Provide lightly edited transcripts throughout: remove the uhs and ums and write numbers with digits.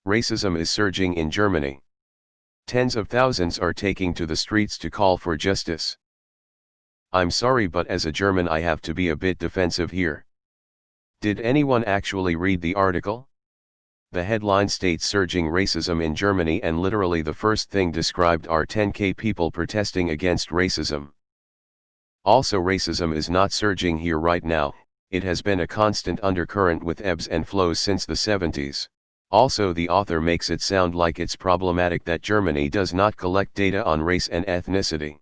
Racism is surging in Germany. Tens of thousands are taking to the streets to call for justice. I'm sorry, but as a German I have to be a bit defensive here. Did anyone actually read the article? The headline states surging racism in Germany, and literally the first thing described are 10,000 people protesting against racism. Also, racism is not surging here right now, it has been a constant undercurrent with ebbs and flows since the 70s. Also, the author makes it sound like it's problematic that Germany does not collect data on race and ethnicity.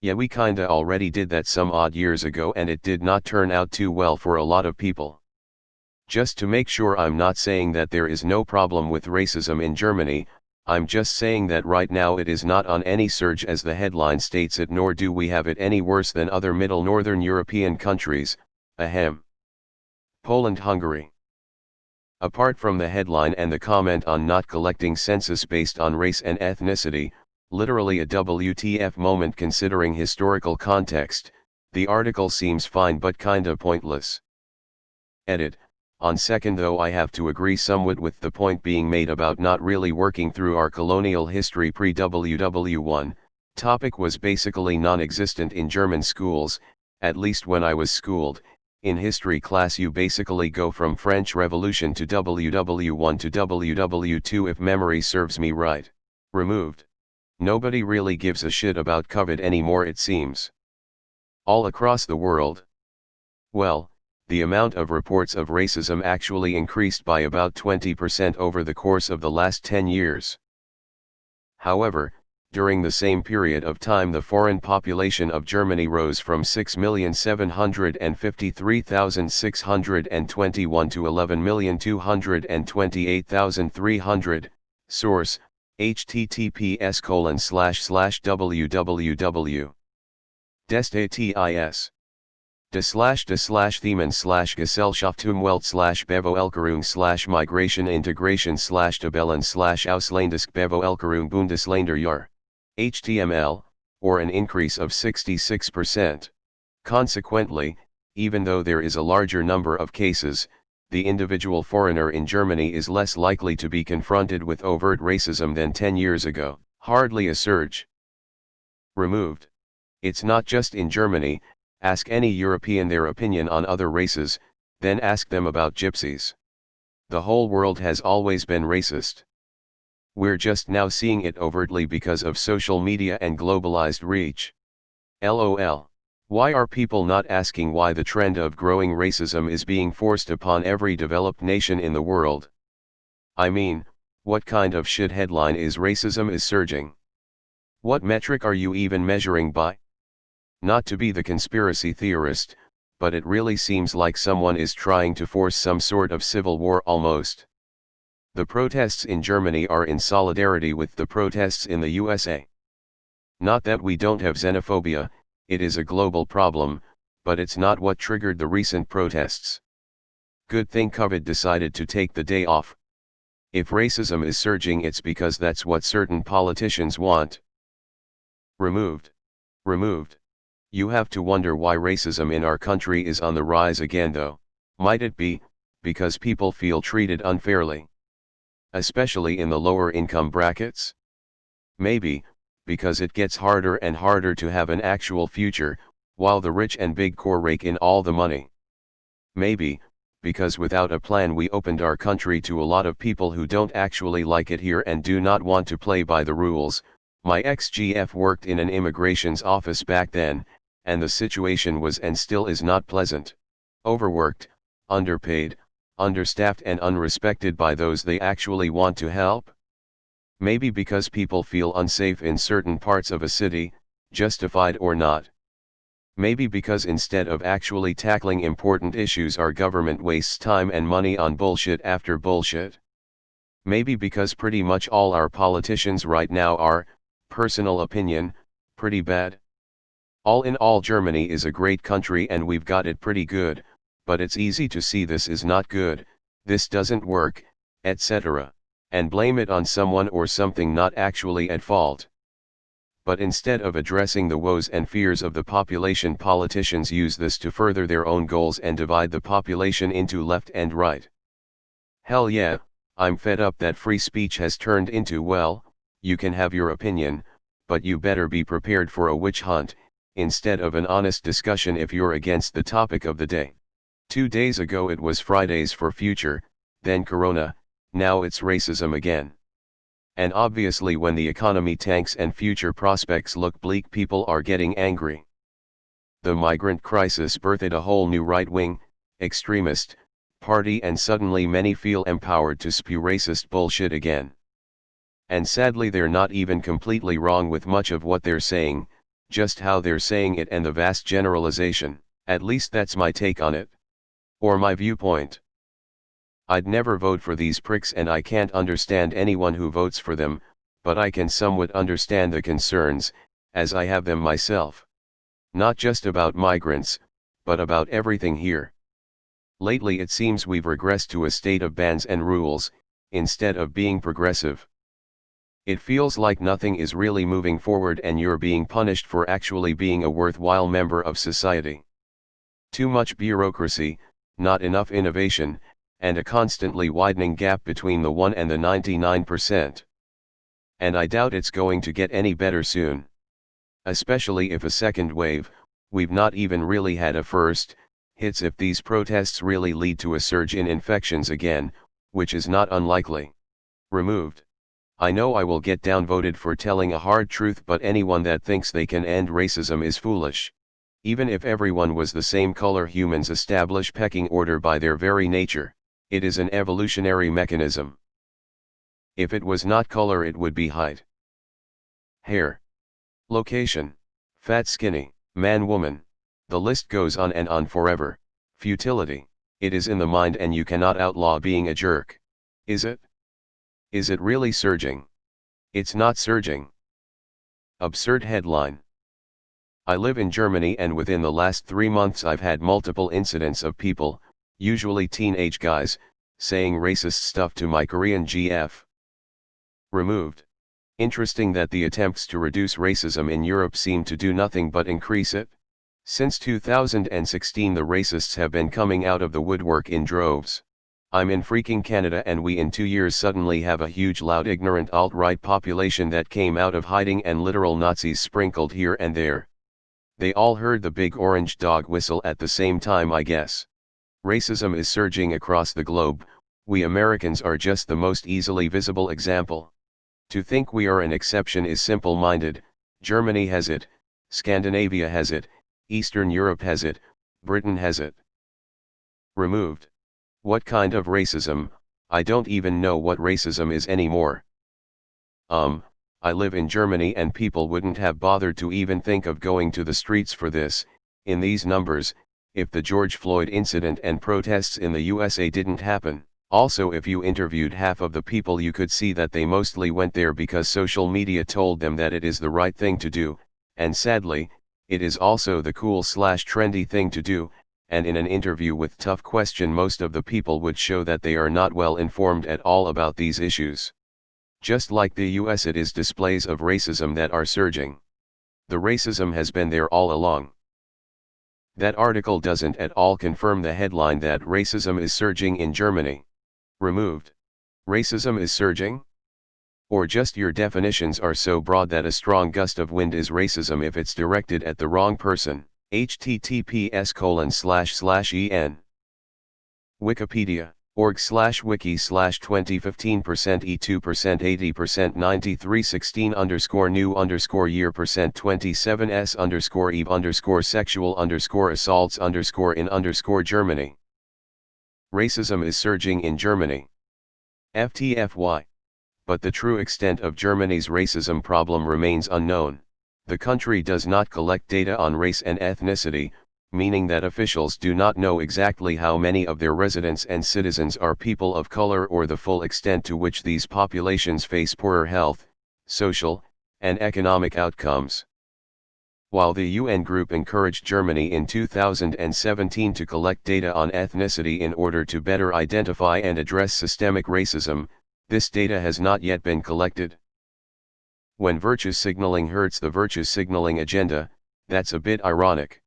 Yeah, we kinda already did that some odd years ago and it did not turn out too well for a lot of people. Just to make sure, I'm not saying that there is no problem with racism in Germany, I'm just saying that right now it is not on any surge as the headline states it, nor do we have it any worse than other middle northern European countries, ahem. Poland, Hungary. Apart from the headline and the comment on not collecting census based on race and ethnicity, literally a WTF moment considering historical context, the article seems fine but kinda pointless. Edit. On second though, I have to agree somewhat with the point being made about not really working through our colonial history pre-WW1, topic was basically non-existent in German schools, at least when I was schooled. In history class you basically go from French Revolution to WW1 to WW2 if memory serves me right. Removed. Nobody really gives a shit about COVID anymore, it seems. All across the world. Well, the amount of reports of racism actually increased by about 20% over the course of the last 10 years. However, during the same period of time the foreign population of Germany rose from 6,753,621 to 11,228,300, source, https://www. Destatis. /Gesellschaftsumwelt/Bevoelkerung/Migration Integration/Tabellen/Ausländisch Bevoelkerung Bundesländer HTML, or an increase of 66%. Consequently, even though there is a larger number of cases, the individual foreigner in Germany is less likely to be confronted with overt racism than 10 years ago. Hardly a surge. Removed. It's not just in Germany. Ask any European their opinion on other races, then ask them about gypsies. The whole world has always been racist. We're just now seeing it overtly because of social media and globalized reach. LOL. Why are people not asking why the trend of growing racism is being forced upon every developed nation in the world? I mean, what kind of shit headline is racism is surging? What metric are you even measuring by? Not to be the conspiracy theorist, but it really seems like someone is trying to force some sort of civil war almost. The protests in Germany are in solidarity with the protests in the USA. Not that we don't have xenophobia, it is a global problem, but it's not what triggered the recent protests. Good thing COVID decided to take the day off. If racism is surging, it's because that's what certain politicians want. Removed. Removed. You have to wonder why racism in our country is on the rise again though. Might it be, because people feel treated unfairly? Especially in the lower income brackets? Maybe, because it gets harder and harder to have an actual future, while the rich and big core rake in all the money. Maybe, because without a plan we opened our country to a lot of people who don't actually like it here and do not want to play by the rules. My ex-GF worked in an immigration's office back then, and the situation was and still is not pleasant. Overworked, underpaid, understaffed and unrespected by those they actually want to help. Maybe because people feel unsafe in certain parts of a city, justified or not. Maybe because instead of actually tackling important issues our government wastes time and money on bullshit after bullshit. Maybe because pretty much all our politicians right now are, personal opinion, pretty bad. All in all, Germany is a great country and we've got it pretty good, but it's easy to see this is not good, this doesn't work, etc. and blame it on someone or something not actually at fault. But instead of addressing the woes and fears of the population, politicians use this to further their own goals and divide the population into left and right. Hell yeah, I'm fed up that free speech has turned into, well, you can have your opinion, but you better be prepared for a witch hunt, instead of an honest discussion if you're against the topic of the day. 2 days ago it was Fridays for Future, then Corona, now it's racism again. And obviously when the economy tanks and future prospects look bleak, people are getting angry. The migrant crisis birthed a whole new right-wing, extremist, party, and suddenly many feel empowered to spew racist bullshit again. And sadly they're not even completely wrong with much of what they're saying, just how they're saying it and the vast generalization, at least that's my take on it. Or my viewpoint. I'd never vote for these pricks and I can't understand anyone who votes for them, but I can somewhat understand the concerns, as I have them myself. Not just about migrants, but about everything here. Lately it seems we've regressed to a state of bans and rules, instead of being progressive. It feels like nothing is really moving forward and you're being punished for actually being a worthwhile member of society. Too much bureaucracy, not enough innovation, and a constantly widening gap between the 1 and the 99%. And I doubt it's going to get any better soon. Especially if a second wave, we've not even really had a first, hits if these protests really lead to a surge in infections again, which is not unlikely. Removed. I know I will get downvoted for telling a hard truth, but anyone that thinks they can end racism is foolish. Even if everyone was the same color, humans establish pecking order by their very nature. It is an evolutionary mechanism. If it was not color, it would be height, hair, location, fat, skinny, man, woman. The list goes on and on forever. Futility. It is in the mind and you cannot outlaw being a jerk. Is it? Is it really surging? It's not surging. Absurd headline. I live in Germany and within the last 3 months I've had multiple incidents of people, usually teenage guys, saying racist stuff to my Korean GF. Removed. Interesting that the attempts to reduce racism in Europe seem to do nothing but increase it. Since 2016 the racists have been coming out of the woodwork in droves. I'm in freaking Canada and we in 2 years suddenly have a huge loud ignorant alt-right population that came out of hiding and literal Nazis sprinkled here and there. They all heard the big orange dog whistle at the same time, I guess. Racism is surging across the globe. We Americans are just the most easily visible example. To think we are an exception is simple-minded. Germany has it, Scandinavia has it, Eastern Europe has it, Britain has it. Removed. What kind of racism? I don't even know what racism is anymore. I live in Germany and people wouldn't have bothered to even think of going to the streets for this, in these numbers, if the George Floyd incident and protests in the USA didn't happen. Also, if you interviewed half of the people you could see that they mostly went there because social media told them that it is the right thing to do, and sadly, it is also the cool/trendy thing to do, and in an interview with Tough Question most of the people would show that they are not well informed at all about these issues. Just like the US, it is displays of racism that are surging. The racism has been there all along. That article doesn't at all confirm the headline that racism is surging in Germany. Removed. Racism is surging? Or just your definitions are so broad that a strong gust of wind is racism if it's directed at the wrong person. https://en. Wikipedia. org/wiki/2015% E2% 80% 9316_new_year%27s_eve_sexual_assaults_in_Germany. Racism is surging in Germany. FTFY. But the true extent of Germany's racism problem remains unknown. The country does not collect data on race and ethnicity, meaning that officials do not know exactly how many of their residents and citizens are people of color or the full extent to which these populations face poorer health, social, and economic outcomes. While the UN group encouraged Germany in 2017 to collect data on ethnicity in order to better identify and address systemic racism, this data has not yet been collected. When virtue signaling hurts the virtue signaling agenda, that's a bit ironic.